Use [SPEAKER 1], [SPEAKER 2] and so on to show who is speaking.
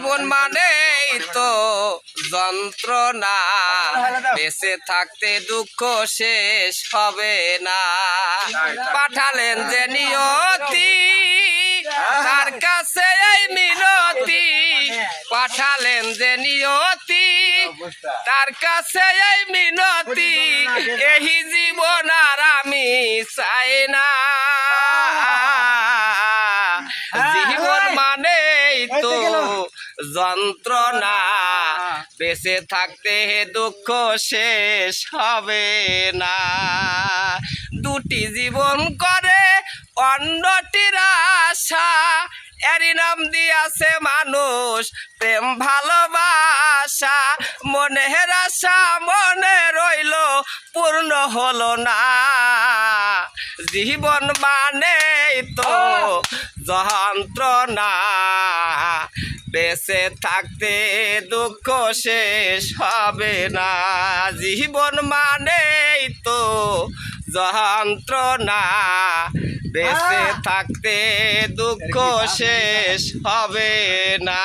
[SPEAKER 1] জীবন মানেই তো যন্ত্রণা, বেঁচে থাকতে দুঃখ শেষ হবে না। পাঠালেন যে নিয়তি, তার কাছে এই মিনতি। পাঠালেন যে নিয়তি, তার কাছে এই মিনতি। এই জীবন আর আমি চাই না। জীবন মানেই তো যন্ত্রণা, বেঁচে থাকতে দুঃখ শেষ হবে না। দুটি জীবন করে অন্যটির আশা, এরই নাম দিয়াছে মানুষ প্রেম ভালোবাসা। মনের আশা মনে রইল, পূর্ণ হলো না। জীবন মানেই তো যন্ত্রণা, বেঁচে থাকতে দুঃখ শেষ হবে না। জীবন মানেই তো যন্ত্রণা, বেঁচে থাকতে দুঃখ শেষ হবে না।